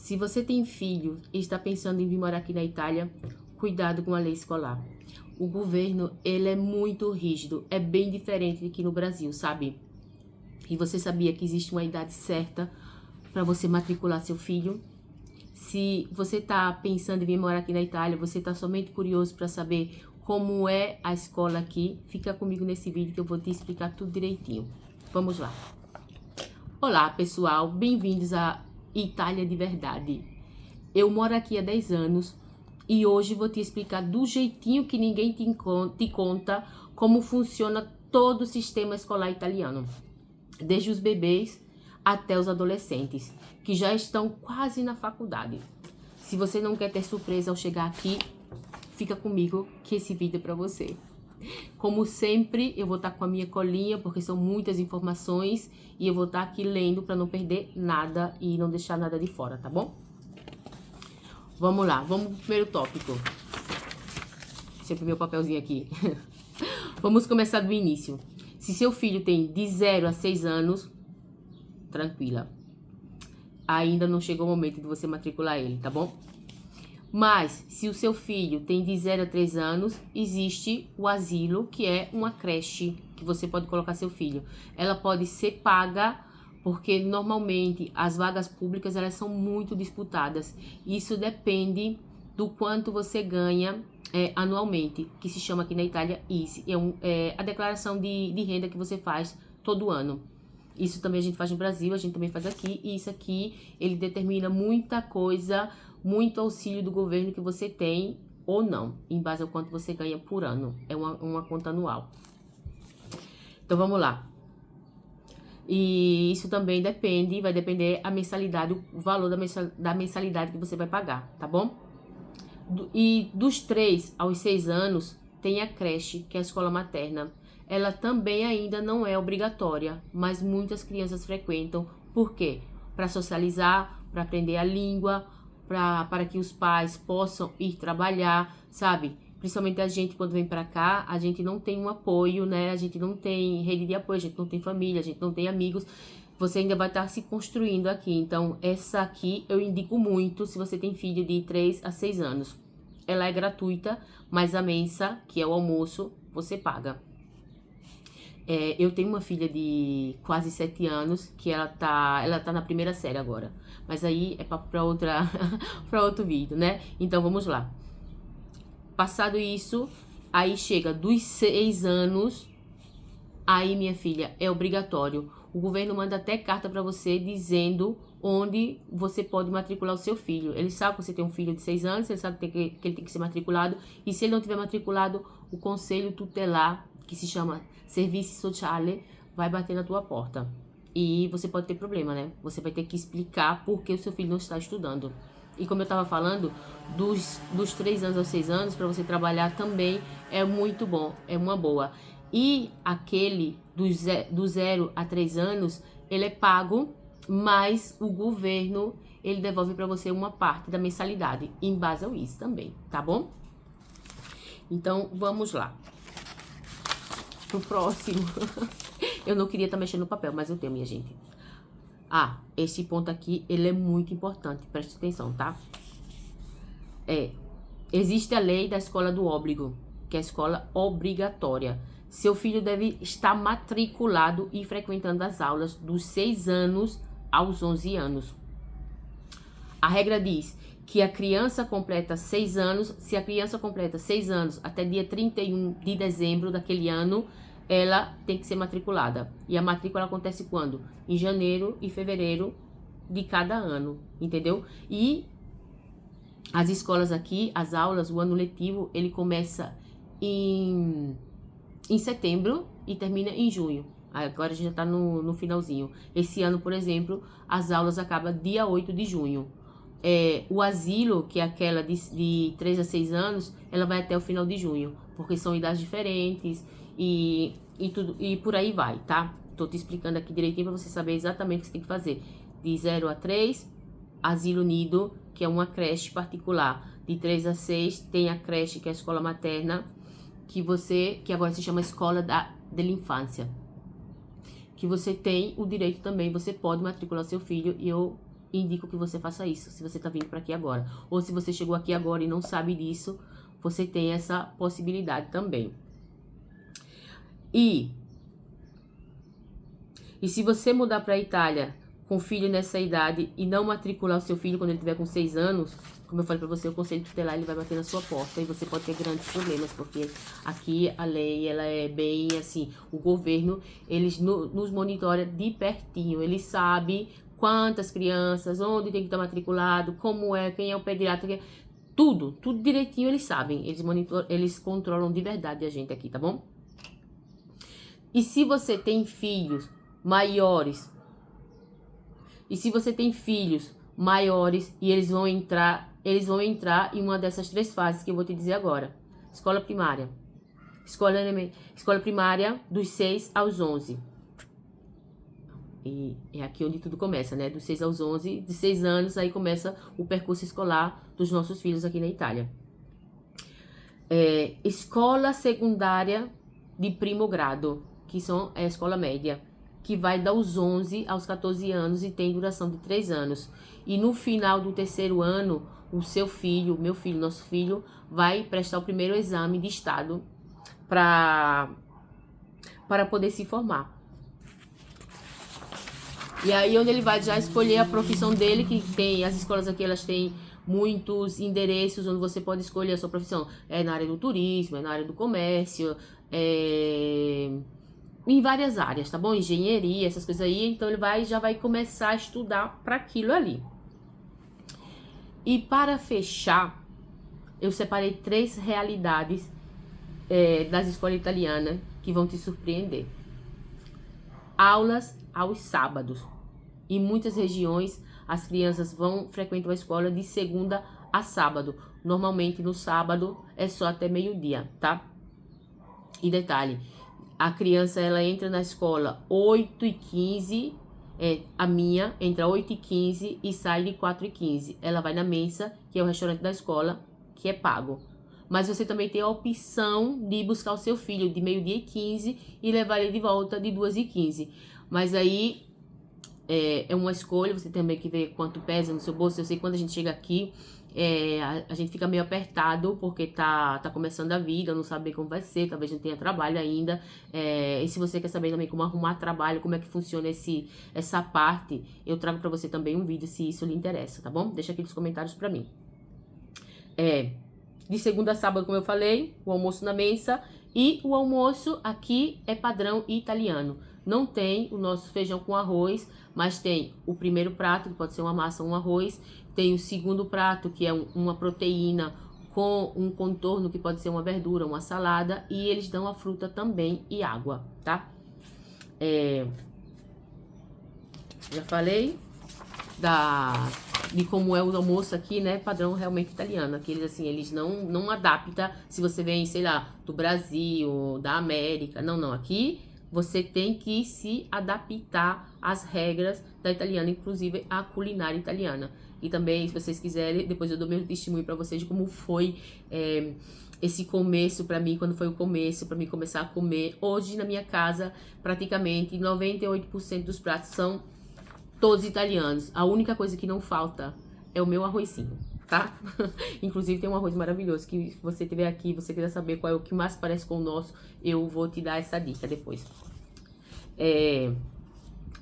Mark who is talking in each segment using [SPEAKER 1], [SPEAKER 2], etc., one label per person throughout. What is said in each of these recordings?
[SPEAKER 1] Se você tem filho e está pensando em vir morar aqui na Itália, cuidado com a lei escolar. O governo, ele é muito rígido, é bem diferente aqui no Brasil, sabe? E você sabia que existe uma idade certa para você matricular seu filho? Se você está pensando em vir morar aqui na Itália, você está somente curioso para saber como é a escola aqui, fica comigo nesse vídeo que eu vou te explicar tudo direitinho. Vamos lá. Olá, pessoal, bem-vindos à Itália de Verdade. Eu moro aqui há 10 anos e hoje vou te explicar do jeitinho que ninguém te conta como funciona todo o sistema escolar italiano. Desde os bebês até os adolescentes, que já estão quase na faculdade. Se você não quer ter surpresa ao chegar aqui, fica comigo que esse vídeo é para você. Como sempre, eu vou estar com a minha colinha, porque são muitas informações, e eu vou estar aqui lendo para não perder nada e não deixar nada de fora, tá bom? Vamos lá, vamos pro primeiro tópico. Sempre meu papelzinho aqui. Vamos começar do início. Se seu filho tem de 0 a 6 anos, tranquila. Ainda não chegou o momento de você matricular ele, tá bom? Mas, se o seu filho tem de 0 a 3 anos, existe o asilo, que é uma creche que você pode colocar seu filho. Ela pode ser paga, porque normalmente as vagas públicas elas são muito disputadas. Isso depende do quanto você ganha anualmente, que se chama aqui na Itália ISEE. É a declaração de renda que você faz todo ano. Isso também a gente faz no Brasil, a gente também faz aqui. E isso aqui, ele determina muita coisa, muito auxílio do governo que você tem ou não, em base ao quanto você ganha por ano. É uma conta anual. Então, vamos lá. E isso também vai depender a mensalidade, o valor da mensalidade que você vai pagar, tá bom? E dos 3 aos 6 anos, tem a creche, que é a escola materna. Ela também ainda não é obrigatória, mas muitas crianças frequentam. Por quê? Para socializar, para aprender a língua, para que os pais possam ir trabalhar, sabe? Principalmente a gente, quando vem para cá, a gente não tem um apoio, né? A gente não tem rede de apoio, a gente não tem família, a gente não tem amigos. Você ainda vai estar se construindo aqui. Então, essa aqui eu indico muito se você tem filho de 3 a 6 anos. Ela é gratuita, mas a mensa, que é o almoço, você paga. Eu tenho uma filha de quase 7 anos, que ela tá na primeira série agora. Mas aí é para outro vídeo, né? Então, vamos lá. Passado isso, aí chega dos 6 anos, aí, minha filha, é obrigatório. O governo manda até carta para você dizendo onde você pode matricular o seu filho. Ele sabe que você tem um filho de 6 anos, ele sabe que ele tem que ser matriculado. E se ele não tiver matriculado, o conselho tutelar, que se chama Serviço Sociale, vai bater na tua porta. E você pode ter problema, né? Você vai ter que explicar por que o seu filho não está estudando. E como eu estava falando, dos 3 anos aos 6 anos, para você trabalhar também é muito bom, é uma boa. E aquele do 0 a 3 anos, ele é pago, mas o governo, ele devolve para você uma parte da mensalidade, em base ao ISEE também, tá bom? Então, vamos lá. Pro próximo. Eu não queria estar mexendo no papel, mas eu tenho, minha gente. Esse ponto aqui, ele é muito importante, preste atenção, tá? Existe a lei da escola do óbligo, que é a escola obrigatória. Seu filho deve estar matriculado e frequentando as aulas dos 6 anos aos 11 anos. A regra diz que a criança completa 6 anos, se a criança completa 6 anos até dia 31 de dezembro daquele ano, ela tem que ser matriculada. E a matrícula acontece quando? Em janeiro e fevereiro de cada ano, entendeu? E as escolas aqui, as aulas, o ano letivo, ele começa em setembro e termina em junho. Agora a gente já tá no finalzinho. Esse ano, por exemplo, as aulas acabam dia 8 de junho. O asilo, que é aquela de 3 a 6 anos, ela vai até o final de junho, porque são idades diferentes e por aí vai, tá? Tô te explicando aqui direitinho para você saber exatamente o que você tem que fazer. De 0 a 3, asilo nido, que é uma creche particular. De 3 a 6, tem a creche, que é a escola materna, que agora se chama Escola da Infância. Que você tem o direito também, você pode matricular seu filho, e eu indico que você faça isso, se você tá vindo para aqui agora. Ou se você chegou aqui agora e não sabe disso, você tem essa possibilidade também. E se você mudar para a Itália com filho nessa idade e não matricular o seu filho quando ele tiver com 6 anos, como eu falei para você, o conselho tutelar ele vai bater na sua porta e você pode ter grandes problemas, porque aqui a lei ela é bem assim, o governo eles nos monitora de pertinho, ele sabe quantas crianças, onde tem que estar matriculado, como é, quem é o pediatra, tudo direitinho eles sabem, eles controlam de verdade a gente aqui, tá bom? E se você tem filhos maiores, e eles vão entrar em uma dessas 3 fases que eu vou te dizer agora. Escola primária. Escola primária dos 6 aos 11. E é aqui onde tudo começa, né? Dos 6 aos 11, de 6 anos, aí começa o percurso escolar dos nossos filhos aqui na Itália. Escola secundária de primo grado, que são a escola média, que vai dos 11 aos 14 anos e tem duração de 3 anos. E no final do 3º ano, o seu filho, meu filho, nosso filho, vai prestar o primeiro exame de estado para poder se formar. E aí onde ele vai já escolher a profissão dele, que tem, as escolas aqui elas têm muitos endereços onde você pode escolher a sua profissão. É na área do turismo, é na área do comércio, em várias áreas, tá bom? Engenharia, essas coisas aí. Então ele já vai começar a estudar para aquilo ali. E para fechar, eu separei 3 realidades das escolas italianas que vão te surpreender. Aulas aos sábados. Em muitas regiões, as crianças vão frequentar a escola de segunda a sábado. Normalmente no sábado é só até meio-dia, tá? E detalhe, a criança ela entra na escola 8h15, a minha entra 8h15 e sai de 4h15. Ela vai na Mensa, que é o restaurante da escola, que é pago. Mas você também tem a opção de buscar o seu filho de meio-dia e 15 e levar ele de volta de 2h15. Mas aí é uma escolha, você também que ver quanto pesa no seu bolso. Eu sei que quando a gente chega aqui, a gente fica meio apertado, porque tá começando a vida, não sabe como vai ser, talvez não tenha trabalho ainda. E se você quer saber também como arrumar trabalho, como é que funciona essa parte, eu trago pra você também um vídeo, se isso lhe interessa, tá bom? Deixa aqui nos comentários pra mim. De segunda a sábado, como eu falei, o almoço na Mensa, e o almoço aqui é padrão italiano. Não tem o nosso feijão com arroz, mas tem o primeiro prato, que pode ser uma massa ou um arroz. Tem o segundo prato, que é uma proteína com um contorno, que pode ser uma verdura, uma salada. E eles dão a fruta também e água, tá? Já falei de como é o almoço aqui, né? Padrão realmente italiano. Aqui eles não adaptam se você vem, sei lá, do Brasil, da América. Não. Aqui você tem que se adaptar às regras da italiana, inclusive a culinária italiana. E também, se vocês quiserem, depois eu dou meu testemunho para vocês de como foi esse começo para mim, quando foi o começo, para mim começar a comer. Hoje, na minha casa, praticamente 98% dos pratos são todos italianos. A única coisa que não falta é o meu arrozinho, tá? Inclusive tem um arroz maravilhoso que se você tiver aqui, você quiser saber qual é o que mais parece com o nosso, eu vou te dar essa dica depois.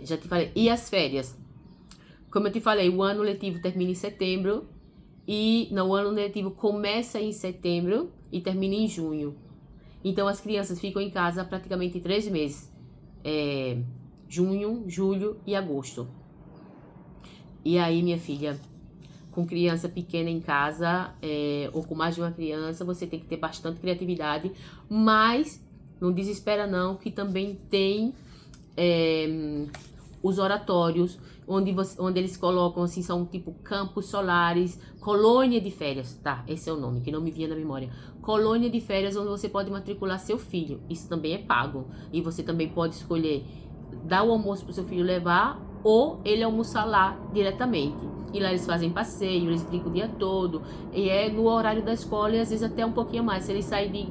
[SPEAKER 1] Já te falei. E as férias? Como eu te falei, o ano letivo termina em setembro o ano letivo começa em setembro e termina em junho. Então as crianças ficam em casa praticamente 3 meses. Junho, julho e agosto. E aí, minha filha, com criança pequena em casa, ou com mais de uma criança, você tem que ter bastante criatividade, mas não desespera não, que também tem os oratórios, onde eles colocam, assim, são tipo campos solares, colônia de férias, tá? Esse é o nome, que não me vinha na memória. Colônia de férias, onde você pode matricular seu filho, isso também é pago, e você também pode escolher dar o almoço pro seu filho levar, ou ele almoçar lá diretamente. E lá eles fazem passeio, eles brincam o dia todo, e é no horário da escola, e às vezes até um pouquinho mais. Se ele sai de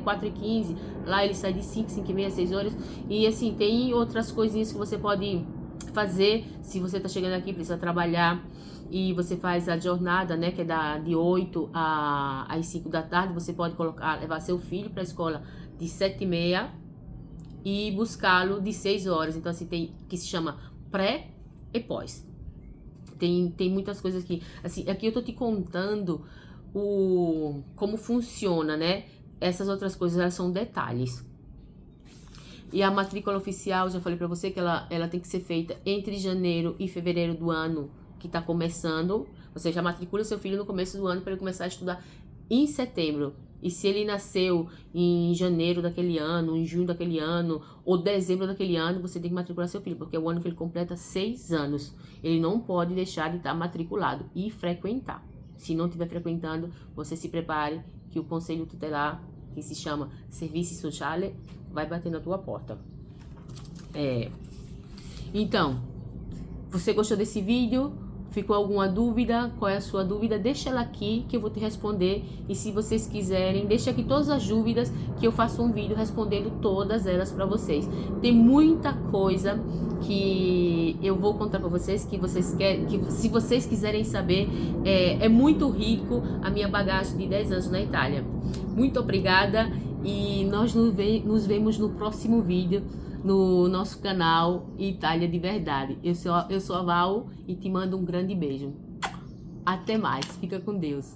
[SPEAKER 1] 4h15, lá ele sai de 5, 5h30, 6 horas. E assim, tem outras coisinhas que você pode fazer, se você tá chegando aqui, precisa trabalhar, e você faz a jornada, né, que é de 8 às 5 da tarde, você pode levar seu filho para a escola de 7h30 e buscá-lo de 6 horas. Então, assim, tem que se chama pré e pós. Tem muitas coisas aqui. Assim, aqui eu tô te contando como funciona, né? Essas outras coisas, elas são detalhes. E a matrícula oficial, já falei pra você que ela tem que ser feita entre janeiro e fevereiro do ano que tá começando. Você já matricula seu filho no começo do ano para ele começar a estudar em setembro. E se ele nasceu em janeiro daquele ano, em junho daquele ano, ou dezembro daquele ano, você tem que matricular seu filho, porque é o ano que ele completa 6 anos. Ele não pode deixar de estar matriculado e frequentar. Se não estiver frequentando, você se prepare que o Conselho Tutelar, que se chama Servizi Sociale, vai bater na tua porta. Então, você gostou desse vídeo? Ficou alguma dúvida? Qual é a sua dúvida? Deixa ela aqui que eu vou te responder. E se vocês quiserem, deixa aqui todas as dúvidas que eu faço um vídeo respondendo todas elas para vocês. Tem muita coisa que eu vou contar para vocês que se vocês quiserem saber, é muito rico a minha bagagem de 10 anos na Itália. Muito obrigada e nós nos vemos no próximo vídeo no nosso canal Itália de Verdade. Eu sou a Val e te mando um grande beijo. Até mais. Fica com Deus.